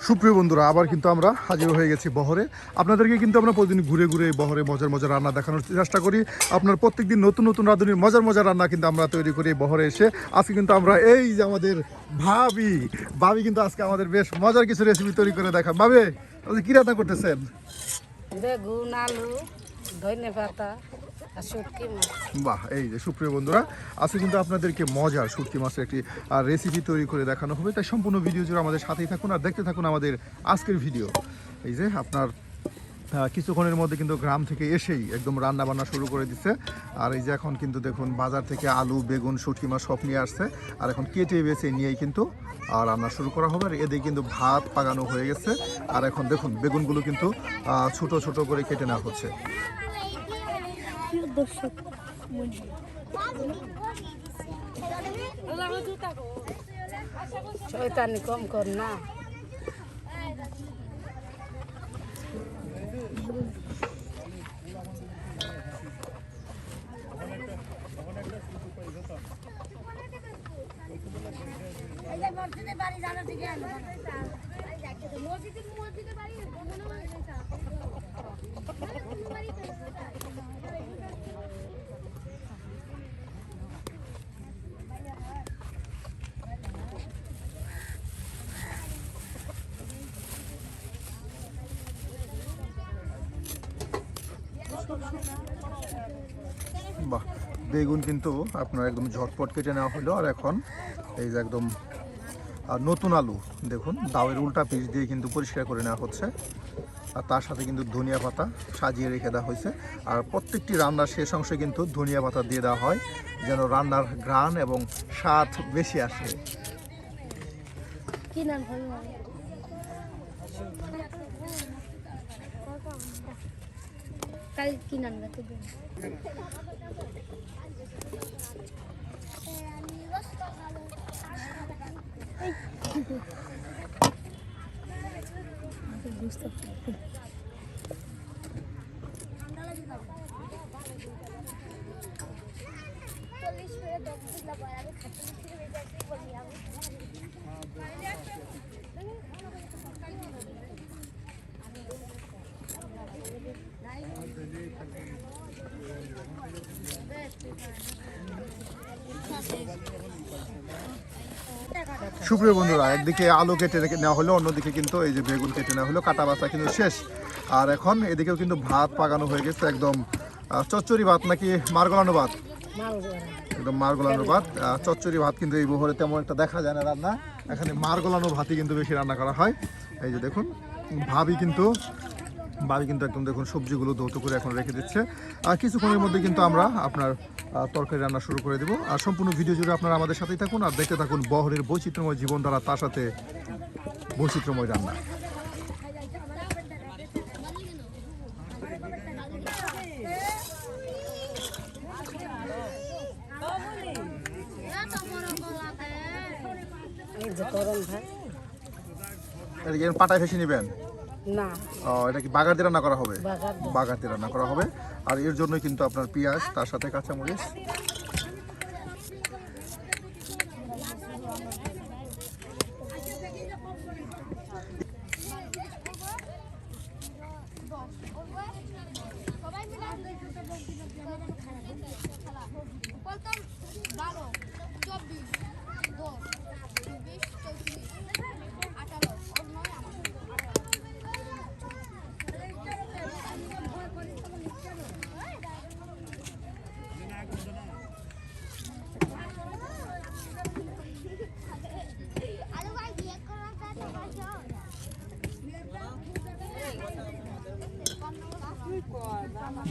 সুপ্রিয় বন্ধুরা, আবার কিন্তু আমরা হাজির হয়ে গেছি বহরে। আপনাদেরকে কিন্তু আমরা প্রতিদিন ঘুরে ঘুরে বহরে মজার মজার রান্না দেখানোর চেষ্টা করি। আপনার প্রত্যেকদিন নতুন নতুন রাঁধুনির মজার মজার রান্না কিন্তু আমরা তৈরি করি বহরে এসে। আজকে কিন্তু আমরা এই যে আমাদের ভাবি কিন্তু আজকে আমাদের বেশ মজার কিছু রেসিপি তৈরি করে দেখান। ভাবি, আপনি কি রান্না করতেছেন? বেগুন, আলু, ধনে পাতা আর শুটকি মাছ। বাহ, এই যে সুপ্রিয় বন্ধুরা, আজকে কিন্তু আপনাদেরকে মজার শুটকি মাছের একটি রেসিপি তৈরি করে দেখানো হবে। তাই সম্পূর্ণ ভিডিও জুড়ে আমাদের সাথেই থাকুন আর দেখতে থাকুন আমাদের আজকের ভিডিও। এই যে আপনার কিছুক্ষণের মধ্যে কিন্তু গ্রাম থেকে এসেই একদম রান্না বান্না শুরু করে দিচ্ছে। আর এই যে এখন কিন্তু দেখুন বাজার থেকে আলু, বেগুন, শুটকি মাছ সব নিয়ে আসছে। আর এখন কেটে বেছে নিয়েই কিন্তু রান্না শুরু করা হবে। আর এদিকে কিন্তু ভাত পাকানো হয়ে গেছে। আর এখন দেখুন বেগুনগুলো কিন্তু ছোট ছোট করে কেটে নেওয়া হচ্ছে। শয়তানি কম কর না। বাহ, বেগুন কিন্তু আপনার একদম ঝটপট কেটে নেওয়া হলো। আর এখন এই যে একদম নতুন আলু দেখুন দাওয়ের উল্টা পিস দিয়ে কিন্তু পরিষ্কার করে নেওয়া হচ্ছে। আর তার সাথে কিন্তু ধনিয়া পাতা সাজিয়ে রেখে দেওয়া হয়েছে। আর প্রত্যেকটি রান্নার শেষ অংশে কিন্তু ধনিয়া পাতা দিয়ে দেওয়া হয় যেন রান্নার ঘ্রাণ এবং স্বাদ বেশি আসে। কি নাম ভাই? কাল কি নাম রাখতে দেব? বুঝতে পারছি। সুপ্রিয় বন্ধুরা, একদিকে আলু কেটে নেওয়া হলো, অন্যদিকে কিন্তু এই যে বেগুন কেটে নেওয়া হলো, কাটা বাছা কিন্তু শেষ। আর এখন এদিকেও কিন্তু ভাত পাকানো হয়ে গেছে, একদম চচ্চড়ি ভাত নাকি মারগলানো ভাত, একদম মারগলানো ভাত। চচ্চড়ি ভাত কিন্তু এই বহরে তেমন একটা দেখা যায় না রান্না, এখানে মারগলানো ভাতই কিন্তু বেশি রান্না করা হয়। এই যে দেখুন ভাবি কিন্তু একদম দেখুন সবজিগুলো ধৌত করে এখন রেখে দিচ্ছে। আর কিছুক্ষণের মধ্যে কিন্তু আমরা আপনার তরকারি রান্না শুরু করে দেবো। আর সম্পূর্ণ ভিডিও জুড়ে আপনারা আমাদের সাথেই থাকুন আর দেখতে থাকুন বহরের বৈচিত্র্যময় জীবনধারা, তার সাথে বৈচিত্র্যময় রান্না। এটা কি পাটায় ফেসে নেবেন? না, এটা কি বাগার দিয়ে রান্না করা হবে? বাগার বাগার দিয়ে রান্না করা হবে। আর এর জন্যই কিন্তু আপনার পেঁয়াজ, তার সাথে কাঁচামরিচ,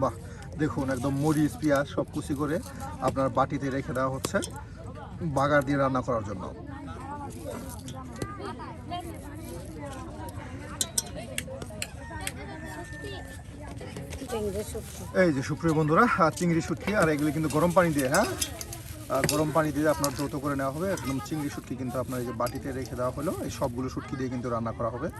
বাহ দেখুন একদম মরিচ, পেঁয়াজ সব কুচি করে আপনার বাটিতে রেখে দেওয়া হচ্ছে বাগার দিয়ে রান্না করার জন্য। এই যে সুপ্রিয় বন্ধুরা, চিংড়ি শুটকি, আর এগুলো কিন্তু গরম পানি দিয়ে, গরম পানি দিয়ে আপনার যৌথ করে নেওয়া হবে। একদম চিংড়ি শুটকি কিন্তু আপনার এই যে বাটিতে রেখে দেওয়া হলো, এই সবগুলো শুটকি দিয়ে কিন্তু রান্না করা হবে।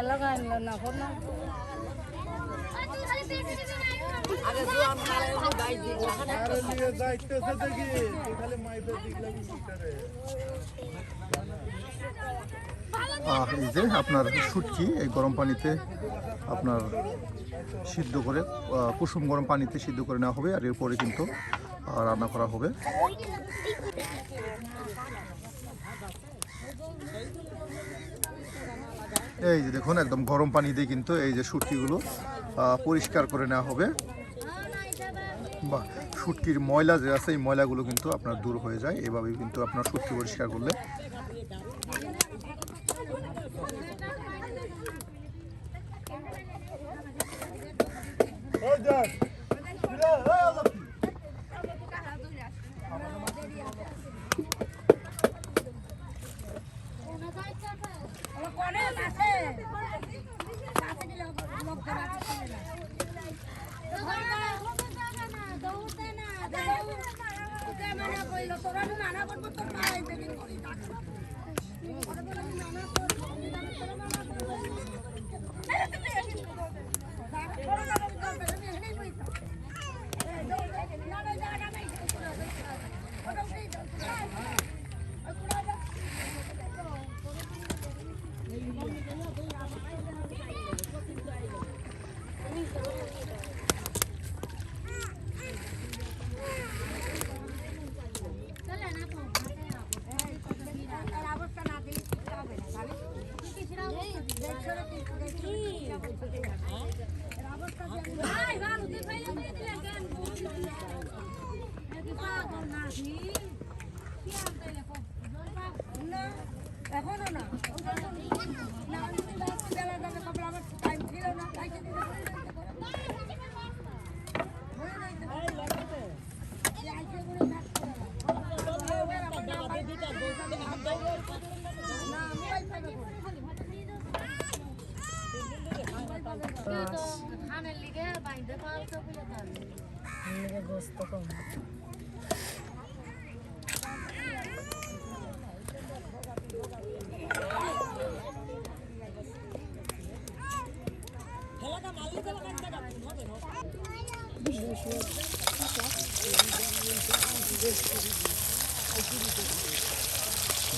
লাগাই না কোনো এই যে আপনার শুটকি এই গরম পানিতে আপনার সিদ্ধ করে কুসুম গরম পানিতে সিদ্ধ করে নেওয়া হবে আর এরপরে কিন্তু রান্না করা হবে। এই যে দেখুন একদম গরম পানি দিয়ে কিন্তু এই যে শুটকিগুলো পরিষ্কার করে নেওয়া হবে। বা শুটকির ময়লা যে আছে এই ময়লাগুলো কিন্তু আপনার দূর হয়ে যায় এভাবেই কিন্তু আপনার শুটকি পরিষ্কার করলে। গোস্ত কম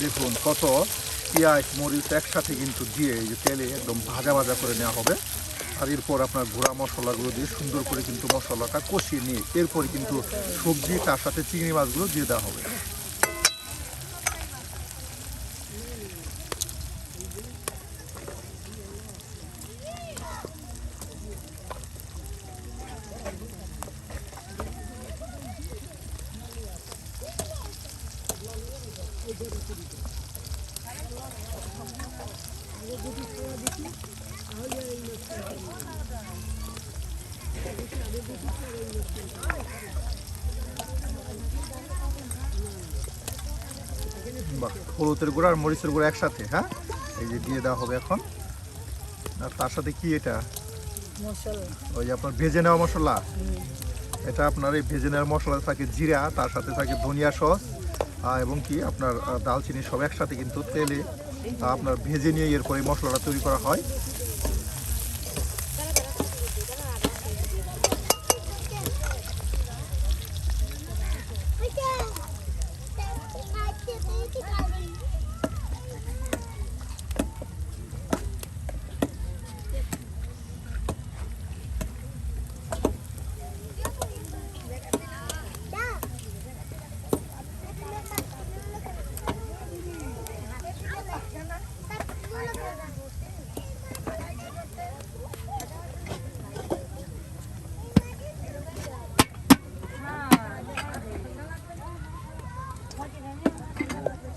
দেখুন কত পেঁয়াজ মরিচ একসাথে কিন্তু দিয়ে এই যে তেলে একদম ভাজা ভাজা করে নেওয়া হবে। আর এরপর আপনার গুঁড়া মশলাগুলো দিয়ে সুন্দর করে কিন্তু মশলাটা কষিয়ে নিয়ে এরপর কিন্তু সবজি তার সাথে চিংড়ি মাছগুলো দিয়ে দেওয়া হবে। বাহ, হলুদের গুঁড়া আর মরিচের গুঁড়া একসাথে, হ্যাঁ এই যে দিয়ে দেওয়া হবে এখন। আর তার সাথে কি এটা মশলা ওই যে আপনার ভেজে নেওয়া মশলা, এটা আপনার এই ভেজে নেওয়ার মশলা থাকে জিরা, তার সাথে থাকে ধনিয়া সস এবং কি আপনার দালচিনি সব একসাথে কিন্তু তেলে আপনার ভেজে নিয়ে এরপরে মশলাটা তৈরি করা হয়।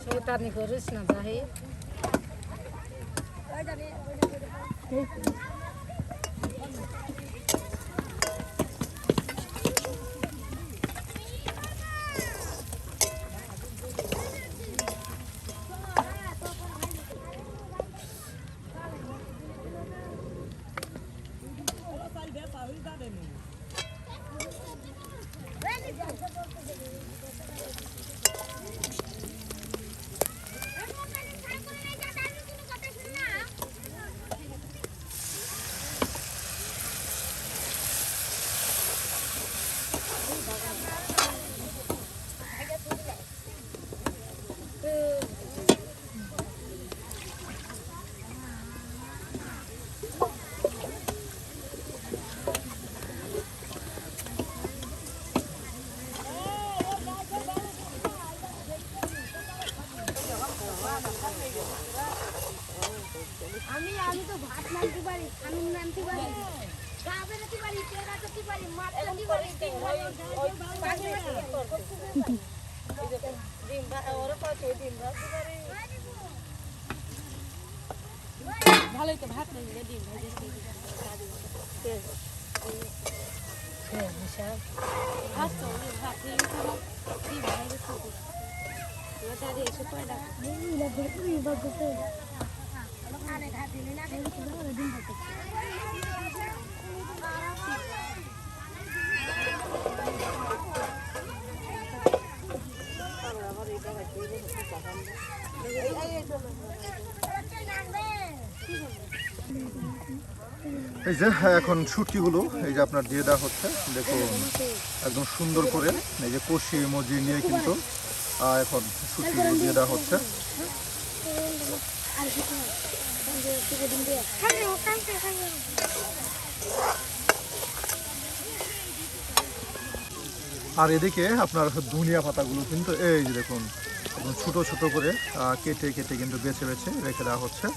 শয়তানি করিস না ভাই। আমি তো ভাত নামতে পারি, খানুন নামতে পারি, গা বেরোতে পারি, পেড়া করতে পারি, মাছ নামতে পারি, ডিম ভালোই তো ভাত নেই ডিম ভাজি ভাত তো ভাত নেই ডিম ভাজি দাদি এসে পড়ে ডাক এই যে এখন শুটকিগুলো এই যে আপনার দিয়ে দেওয়া হচ্ছে, দেখুন একদম সুন্দর করে এই যে কষি মজি নিয়ে কিন্তু এখন শুটকিগুলো দিয়ে দেওয়া হচ্ছে। আর এদিকে আপনার ধনিয়া পাতাগুলো কিন্তু এই যে দেখুন ছোট ছোট করে কেটে কেটে কিন্তু বেছে বেছে রেখে দেওয়া হচ্ছে।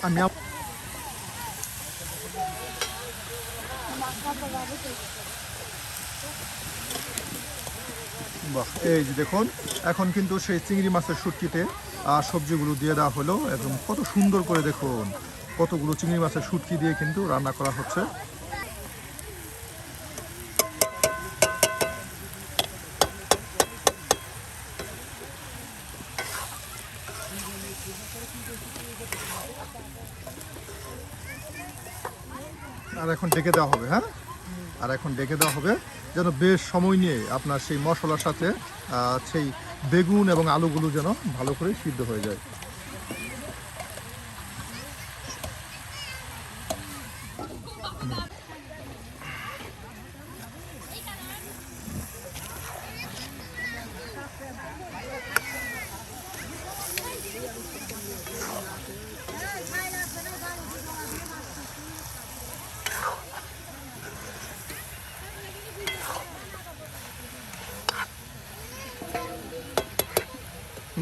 আমি বাহ, এই যে দেখুন এখন কিন্তু সেই চিংড়ি মাছের শুটকিতে সবজিগুলো দিয়ে দেওয়া হলো, একদম কত সুন্দর করে দেখুন কতগুলো চিংড়ি মাছের শুটকি দিয়ে কিন্তু রান্না করা হচ্ছে। আর এখন ডেকে দেওয়া হবে, হ্যাঁ, আর এখন ডেকে দেওয়া হবে যেন বেশ সময় নিয়ে আপনার সেই মশলার সাথে সেই বেগুন এবং আলুগুলো যেন ভালো করে সিদ্ধ হয়ে যায়।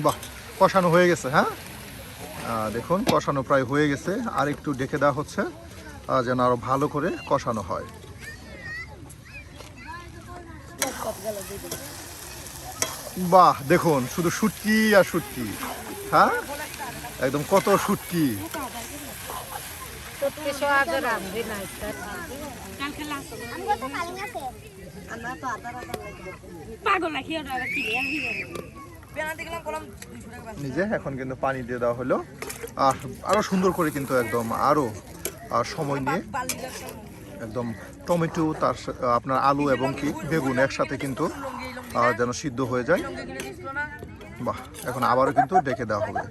বাহ, কষানো হয়ে গেছে, হ্যাঁ, দেখুন কষানো প্রায় হয়ে গেছে, আর একটু ডেকে দেওয়া হচ্ছে যেন আরো ভালো করে কষানো হয়। বাহ, দেখুন শুধু শুটকি আর শুটকি, হ্যাঁ, একদম কত শুটকি। নিজে এখন কিন্তু পানি দিয়ে দেওয়া হলো, আর আরো সুন্দর করে কিন্তু একদম আরো সময় নিয়ে একদম টমেটো তার আপনার আলু এবং কি বেগুন একসাথে কিন্তু যেন সিদ্ধ হয়ে যায়। বাহ, এখন আবারও কিন্তু ডেকে দেওয়া হবে।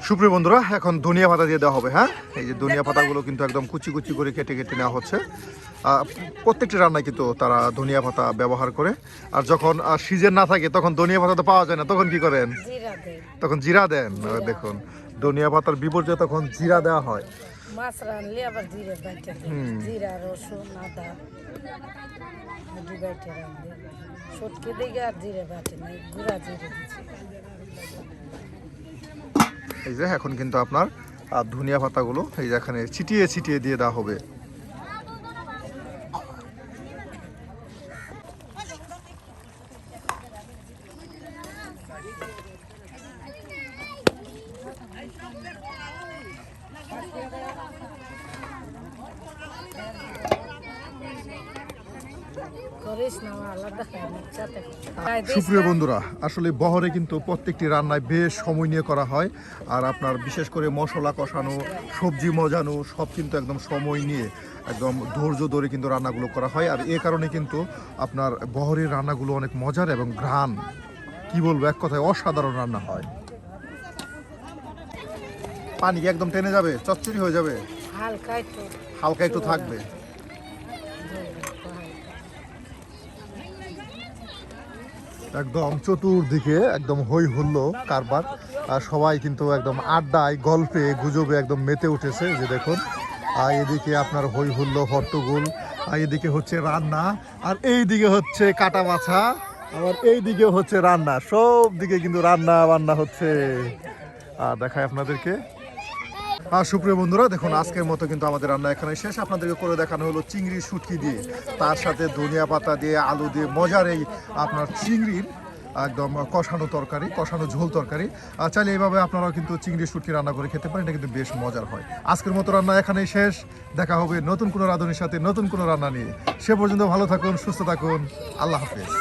সুপ্রিয় বন্ধুরা, এখন ধনিয়া পাতা দিয়ে দেওয়া হবে, হ্যাঁ, এই যে ধনিয়া পাতাগুলো কিন্তু একদম কুচি কুচি করে কেটে কেটে নেওয়া হচ্ছে। প্রত্যেকটি রান্নায় কিন্তু তারা ধনিয়া পাতা ব্যবহার করে, আর যখন সিজন না থাকে তখন ধনিয়া পাতা তো পাওয়া যায় না, তখন কি করেন? তখন জিরা দেন। দেখুন ধনিয়া পাতার বিপর্যয় তখন জিরা দেওয়া হয়। মাছ রানলে আবার জিরা বাইটে জিরা রসুন আদা বাইটে রানলে সটকে দিকে আর জিরা বাটে নাই, গুঁড়া জিরে দিচ্ছি। এই যে এখন কিন্তু আপনার ধনিয়া পাতাগুলো এই যে এখানে ছিটিয়ে ছিটিয়ে দিয়ে দেওয়া হবে। করে করিস না আমার আলাদা খাই সাথে সুপ্রিয় বন্ধুরা, আসলে বহরে কিন্তু প্রত্যেকটি রান্নায় বেশ সময় নিয়ে করা হয়। আর আপনার বিশেষ করে মশলা কষানো, সবজি মজানো সব কিন্তু একদম সময় নিয়ে একদম ধৈর্য ধরে কিন্তু রান্নাগুলো করা হয়। আর এ কারণে কিন্তু আপনার বহরের রান্নাগুলো অনেক মজার এবং ঘ্রাণ, কি বলবো, এক কথায় অসাধারণ রান্না হয়। পানি কি একদম টেনে যাবে, চচ্চড়ি হয়ে যাবে? হালকা একটু হালকা একটু থাকবে। একদম চতুর্দিকে একদম হই হুল্লো কারবার, আর সবাই কিন্তু একদম আড্ডায় গল্পে গুজবে একদম মেতে উঠেছে। যে দেখুন, আর এদিকে আপনার হই হুল্লো হট্টগোল, আর এদিকে হচ্ছে রান্না, আর এইদিকে হচ্ছে কাটা বাছা, আবার এইদিকে হচ্ছে রান্না, সব দিকে কিন্তু রান্না বান্না হচ্ছে। আর দেখায় আপনাদেরকে। আর সুপ্রিয় বন্ধুরা, দেখুন আজকের মতো কিন্তু আমাদের রান্না এখানে শেষ। আপনাদেরকে করে দেখানো হলো চিংড়ি শুটকি দিয়ে, তার সাথে ধনিয়া পাতা দিয়ে, আলু দিয়ে মজার এই আপনার চিংড়ির একদম কষানো তরকারি, কষানো ঝোল তরকারি। চাইলে এইভাবে আপনারাও কিন্তু চিংড়ি শুটকি রান্না করে খেতে পারেন, এটা কিন্তু বেশ মজার হয়। আজকের মতো রান্না এখানেই শেষ। দেখা হবে নতুন কোনো রাঁধুনির সাথে নতুন কোনো রান্না নিয়ে। সে পর্যন্ত ভালো থাকুন, সুস্থ থাকুন, আল্লাহ হাফেজ।